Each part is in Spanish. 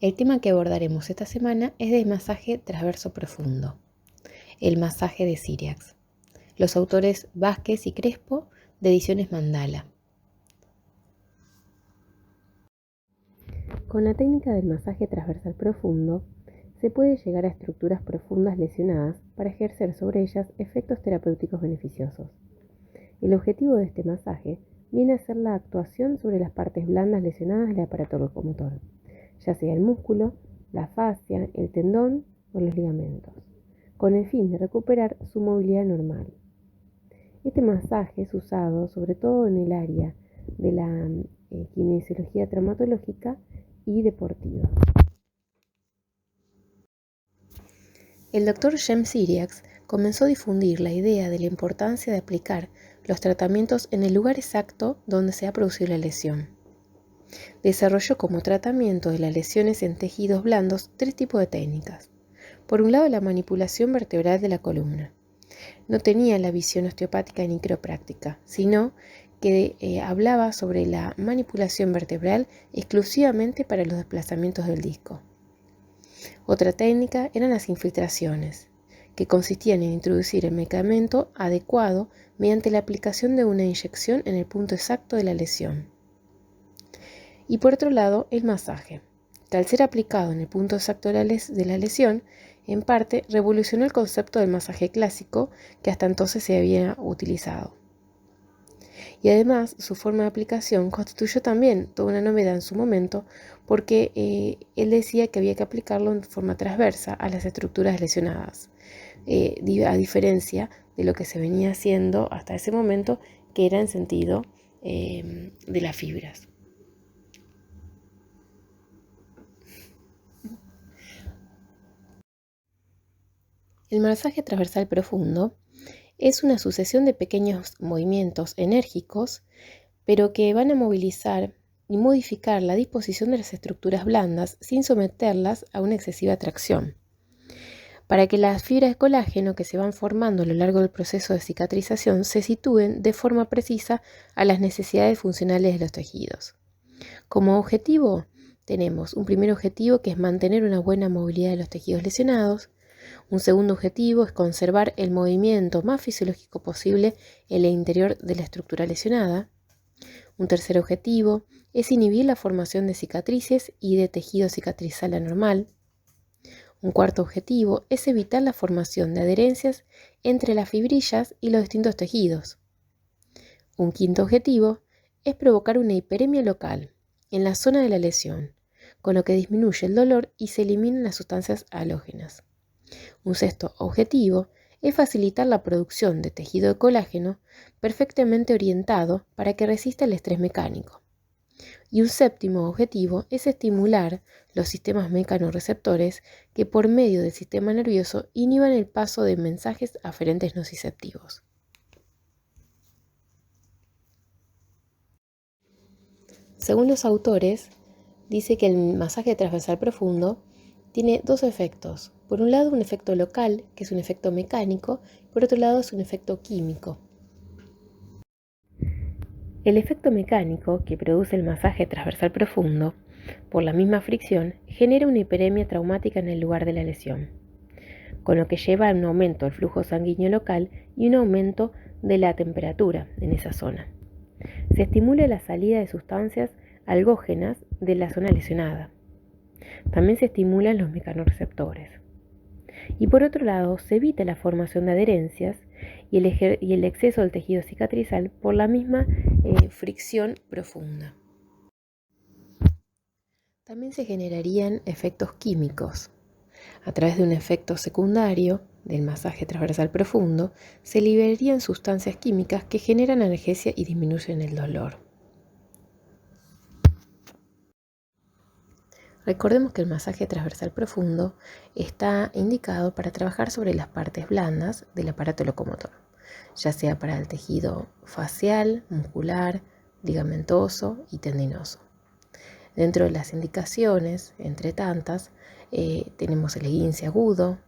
El tema que abordaremos esta semana es de masaje transverso profundo, el masaje de Cyriax. Los autores Vázquez y Crespo, de Ediciones Mandala. Con la técnica del masaje transversal profundo, se puede llegar a estructuras profundas lesionadas para ejercer sobre ellas efectos terapéuticos beneficiosos. El objetivo de este masaje viene a ser la actuación sobre las partes blandas lesionadas del aparato locomotor, ya sea el músculo, la fascia, el tendón o los ligamentos, con el fin de recuperar su movilidad normal. Este masaje es usado sobre todo en el área de la kinesiología traumatológica y deportiva. El Dr. James Cyriax comenzó a difundir la idea de la importancia de aplicar los tratamientos en el lugar exacto donde se ha producido la lesión. Desarrolló como tratamiento de las lesiones en tejidos blandos 3 tipos de técnicas. Por un lado, la manipulación vertebral de la columna. No tenía la visión osteopática ni quiropráctica, sino que hablaba sobre la manipulación vertebral exclusivamente para los desplazamientos del disco. Otra técnica eran las infiltraciones, que consistían en introducir el medicamento adecuado mediante la aplicación de una inyección en el punto exacto de la lesión. Y por otro lado, el masaje, que al ser aplicado en el punto exacto de la lesión, en parte revolucionó el concepto del masaje clásico que hasta entonces se había utilizado. Y además, su forma de aplicación constituyó también toda una novedad en su momento, porque él decía que había que aplicarlo en forma transversa a las estructuras lesionadas, a diferencia de lo que se venía haciendo hasta ese momento, que era en sentido de las fibras. El masaje transversal profundo es una sucesión de pequeños movimientos enérgicos, pero que van a movilizar y modificar la disposición de las estructuras blandas sin someterlas a una excesiva tracción, para que las fibras de colágeno que se van formando a lo largo del proceso de cicatrización se sitúen de forma precisa a las necesidades funcionales de los tejidos. Como objetivo, tenemos un primer objetivo que es mantener una buena movilidad de los tejidos lesionados. Un segundo objetivo es conservar el movimiento más fisiológico posible en el interior de la estructura lesionada. Un tercer objetivo es inhibir la formación de cicatrices y de tejido cicatrizal anormal. Un cuarto objetivo es evitar la formación de adherencias entre las fibrillas y los distintos tejidos. Un quinto objetivo es provocar una hiperemia local en la zona de la lesión, con lo que disminuye el dolor y se eliminan las sustancias halógenas. Un sexto objetivo es facilitar la producción de tejido de colágeno perfectamente orientado para que resista el estrés mecánico. Y un séptimo objetivo es estimular los sistemas mecanorreceptores que por medio del sistema nervioso inhiban el paso de mensajes aferentes nociceptivos. Según los autores, dice que el masaje transversal profundo tiene 2 efectos. Por un lado, un efecto local, que es un efecto mecánico, por otro lado, es un efecto químico. El efecto mecánico que produce el masaje transversal profundo, por la misma fricción, genera una hiperemia traumática en el lugar de la lesión, con lo que lleva a un aumento del flujo sanguíneo local y un aumento de la temperatura en esa zona. Se estimula la salida de sustancias algógenas de la zona lesionada. También se estimulan los mecanorreceptores. Y por otro lado, se evita la formación de adherencias y el exceso del tejido cicatrizal por la misma fricción profunda. También se generarían efectos químicos. A través de un efecto secundario del masaje transversal profundo, se liberarían sustancias químicas que generan analgesia y disminuyen el dolor. Recordemos que el masaje transversal profundo está indicado para trabajar sobre las partes blandas del aparato locomotor, ya sea para el tejido facial, muscular, ligamentoso y tendinoso. Dentro de las indicaciones, entre tantas, tenemos el esguince agudo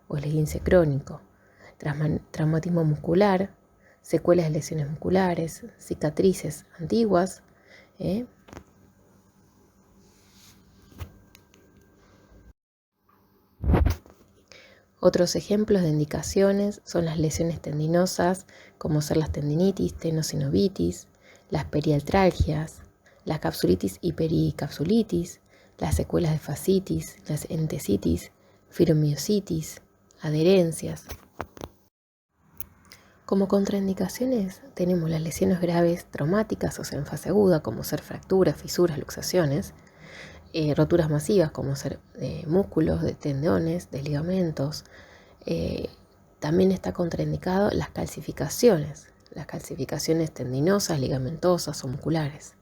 o el esguince crónico, traumatismo muscular, secuelas de lesiones musculares, cicatrices antiguas, Otros ejemplos de indicaciones son las lesiones tendinosas, como ser las tendinitis, tenosinovitis, las periartralgias, las capsulitis y pericapsulitis, las secuelas de fascitis, las entesitis, fibromiositis, adherencias. Como contraindicaciones tenemos las lesiones graves traumáticas, o sea, en fase aguda, como ser fracturas, fisuras, luxaciones, roturas masivas, como ser de músculos, de tendones, de ligamentos. También está contraindicado las calcificaciones tendinosas, ligamentosas o musculares.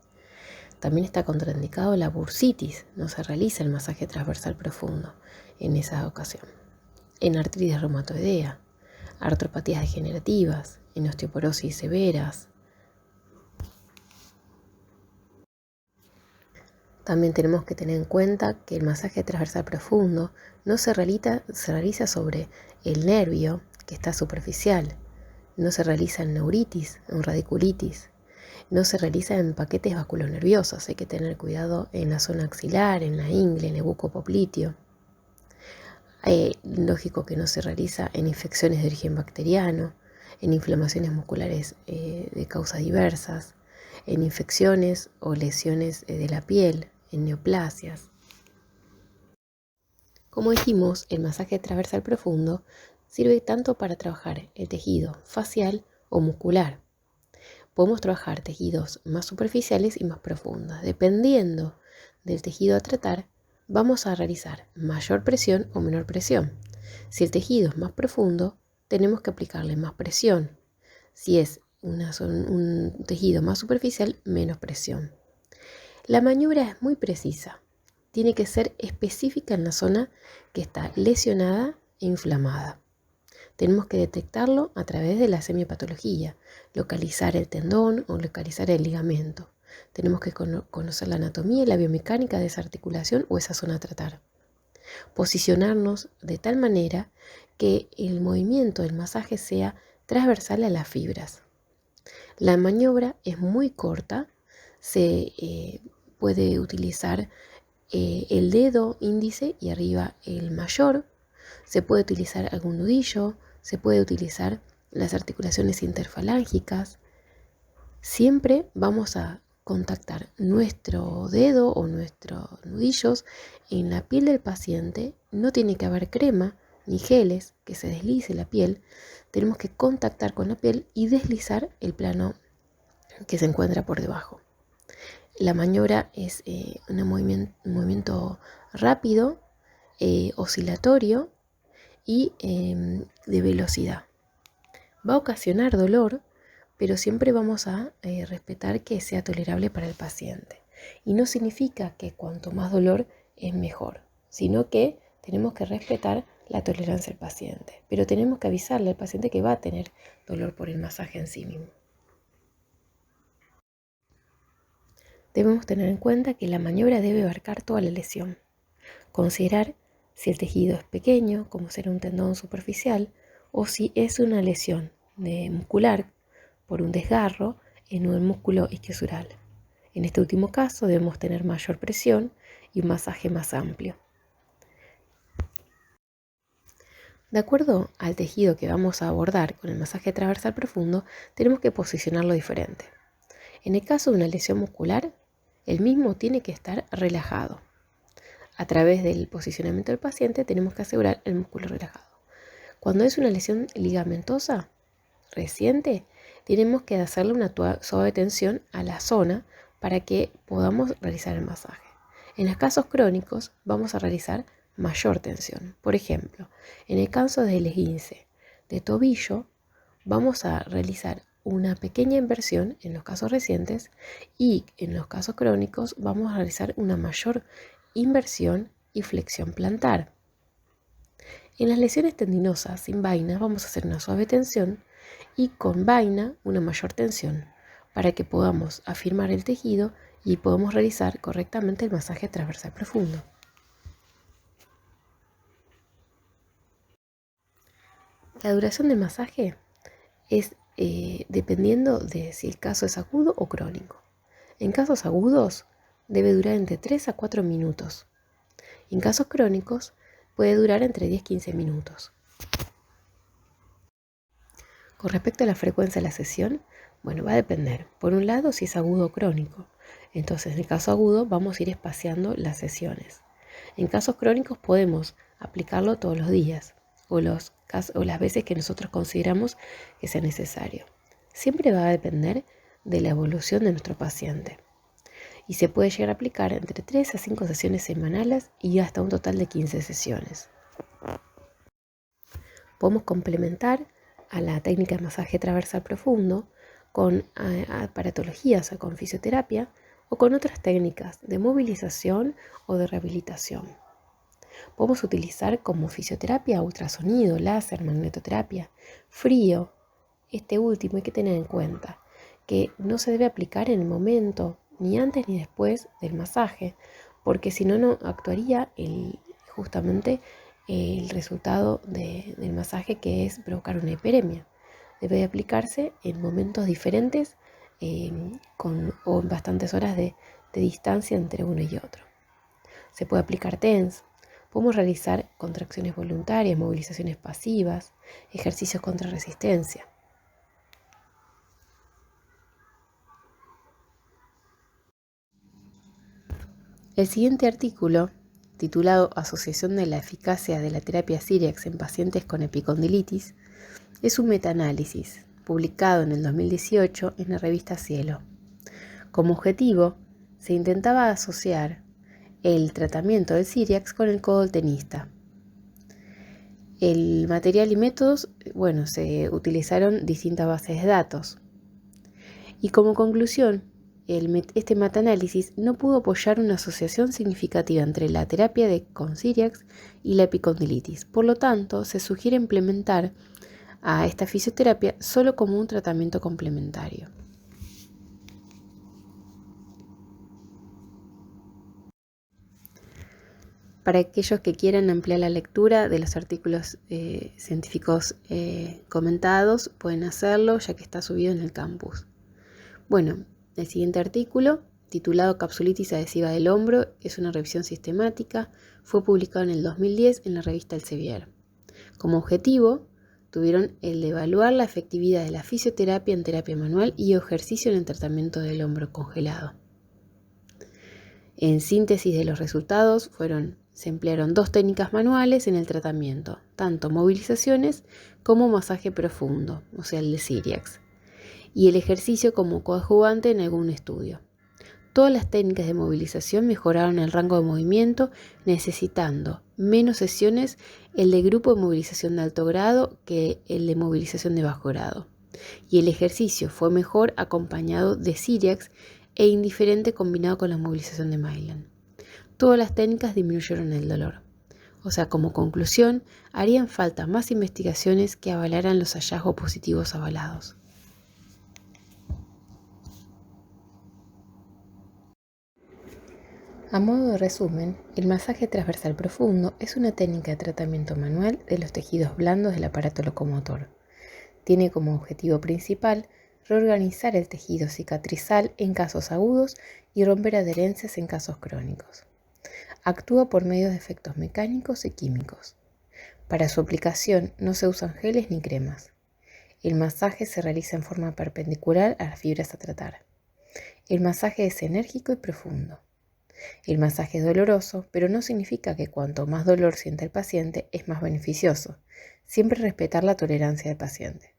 También está contraindicado la bursitis, no se realiza el masaje transversal profundo en esa ocasión. En artritis reumatoidea, artropatías degenerativas, en osteoporosis severas. También tenemos que tener en cuenta que el masaje transversal profundo no se realiza sobre el nervio que está superficial, no se realiza en neuritis, en radiculitis, no se realiza en paquetes vasculonerviosos. Hay que tener cuidado en la zona axilar, en la ingle, en el buco popliteo. Lógico que no se realiza en infecciones de origen bacteriano, en inflamaciones musculares de causas diversas, en infecciones o lesiones de la piel, en neoplasias. Como dijimos, el masaje transversal profundo sirve tanto para trabajar el tejido facial o muscular. Podemos trabajar tejidos más superficiales y más profundos. Dependiendo del tejido a tratar, vamos a realizar mayor presión o menor presión. Si el tejido es más profundo, tenemos que aplicarle más presión. Si es un tejido más superficial, menos presión. La maniobra es muy precisa. Tiene que ser específica en la zona que está lesionada e inflamada. Tenemos que detectarlo a través de la semiopatología, localizar el tendón o localizar el ligamento. Tenemos que conocer la anatomía y la biomecánica de esa articulación o esa zona a tratar. Posicionarnos de tal manera que el movimiento del masaje sea transversal a las fibras. La maniobra es muy corta, se puede utilizar el dedo índice y arriba el mayor, se puede utilizar algún nudillo, se puede utilizar las articulaciones interfalángicas. Siempre vamos a contactar nuestro dedo o nuestros nudillos en la piel del paciente. No tiene que haber crema ni geles que se deslice la piel. Tenemos que contactar con la piel y deslizar el plano que se encuentra por debajo. La maniobra es un movimiento rápido, oscilatorio y de velocidad. Va a ocasionar dolor, pero siempre vamos a respetar que sea tolerable para el paciente. Y no significa que cuanto más dolor es mejor, sino que tenemos que respetar la tolerancia del paciente. Pero tenemos que avisarle al paciente que va a tener dolor por el masaje en sí mismo. Debemos tener en cuenta que la maniobra debe abarcar toda la lesión. Considerar si el tejido es pequeño, como ser un tendón superficial, o si es una lesión muscular por un desgarro en un músculo isquiosural. En este último caso debemos tener mayor presión y un masaje más amplio. De acuerdo al tejido que vamos a abordar con el masaje transversal profundo, tenemos que posicionarlo diferente. En el caso de una lesión muscular, el mismo tiene que estar relajado. A través del posicionamiento del paciente tenemos que asegurar el músculo relajado. Cuando es una lesión ligamentosa reciente, tenemos que hacerle una suave tensión a la zona para que podamos realizar el masaje. En los casos crónicos vamos a realizar mayor tensión. Por ejemplo, en el caso del esguince de tobillo, vamos a realizar una pequeña inversión en los casos recientes y en los casos crónicos vamos a realizar una mayor inversión y flexión plantar. En las lesiones tendinosas sin vaina vamos a hacer una suave tensión y con vaina una mayor tensión para que podamos afirmar el tejido y podamos realizar correctamente el masaje transversal profundo. La duración del masaje es dependiendo de si el caso es agudo o crónico. En casos agudos debe durar entre 3 a 4 minutos. En casos crónicos puede durar entre 10 a 15 minutos. Con respecto a la frecuencia de la sesión, bueno, va a depender. Por un lado, si es agudo o crónico. Entonces, en el caso agudo, vamos a ir espaciando las sesiones. En casos crónicos podemos aplicarlo todos los días o las veces que nosotros consideramos que sea necesario. Siempre va a depender de la evolución de nuestro paciente. Y se puede llegar a aplicar entre 3 a 5 sesiones semanales y hasta un total de 15 sesiones. Podemos complementar a la técnica de masaje transversal profundo con aparatología, o sea, con fisioterapia o con otras técnicas de movilización o de rehabilitación. Podemos utilizar como fisioterapia ultrasonido, láser, magnetoterapia, frío. Este último hay que tener en cuenta que no se debe aplicar en el momento, ni antes ni después del masaje, porque si no, no actuaría justamente el resultado del masaje, que es provocar una hiperemia. Debe aplicarse en momentos diferentes o en bastantes horas de distancia entre uno y otro. Se puede aplicar TENS. Podemos realizar contracciones voluntarias, movilizaciones pasivas, ejercicios contra resistencia. El siguiente artículo, titulado Asociación de la eficacia de la terapia Cyriax en pacientes con epicondilitis, es un metaanálisis publicado en el 2018 en la revista Cielo. Como objetivo, se intentaba asociar el tratamiento del Cyriax con el codo del tenista. El material y métodos, se utilizaron distintas bases de datos. Y como conclusión, este metaanálisis no pudo apoyar una asociación significativa entre la terapia con Cyriax y la epicondilitis. Por lo tanto, se sugiere implementar a esta fisioterapia solo como un tratamiento complementario. Para aquellos que quieran ampliar la lectura de los artículos científicos comentados, pueden hacerlo ya que está subido en el campus. Bueno, el siguiente artículo, titulado Capsulitis adhesiva del hombro, es una revisión sistemática, fue publicado en el 2010 en la revista Elsevier. Como objetivo, tuvieron el de evaluar la efectividad de la fisioterapia en terapia manual y ejercicio en el tratamiento del hombro congelado. En síntesis de los resultados, se emplearon 2 técnicas manuales en el tratamiento, tanto movilizaciones como masaje profundo, o sea, el de Cyriax, y el ejercicio como coadjuvante en algún estudio. Todas las técnicas de movilización mejoraron el rango de movimiento, necesitando menos sesiones el de grupo de movilización de alto grado que el de movilización de bajo grado. Y el ejercicio fue mejor acompañado de Cyriax e indiferente combinado con la movilización de Maitland. Todas las técnicas disminuyeron el dolor. O sea, como conclusión, harían falta más investigaciones que avalaran los hallazgos positivos avalados. A modo de resumen, el masaje transversal profundo es una técnica de tratamiento manual de los tejidos blandos del aparato locomotor. Tiene como objetivo principal reorganizar el tejido cicatrizal en casos agudos y romper adherencias en casos crónicos. Actúa por medio de efectos mecánicos y químicos. Para su aplicación no se usan geles ni cremas. El masaje se realiza en forma perpendicular a las fibras a tratar. El masaje es enérgico y profundo. El masaje es doloroso, pero no significa que cuanto más dolor sienta el paciente es más beneficioso. Siempre respetar la tolerancia del paciente.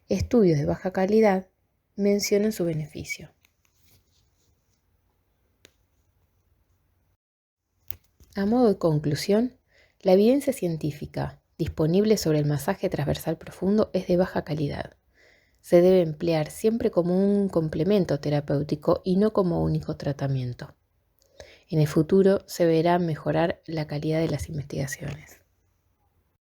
Estudios de baja calidad mencionan su beneficio. A modo de conclusión, la evidencia científica disponible sobre el masaje transversal profundo es de baja calidad. Se debe emplear siempre como un complemento terapéutico y no como único tratamiento. En el futuro se verá mejorar la calidad de las investigaciones.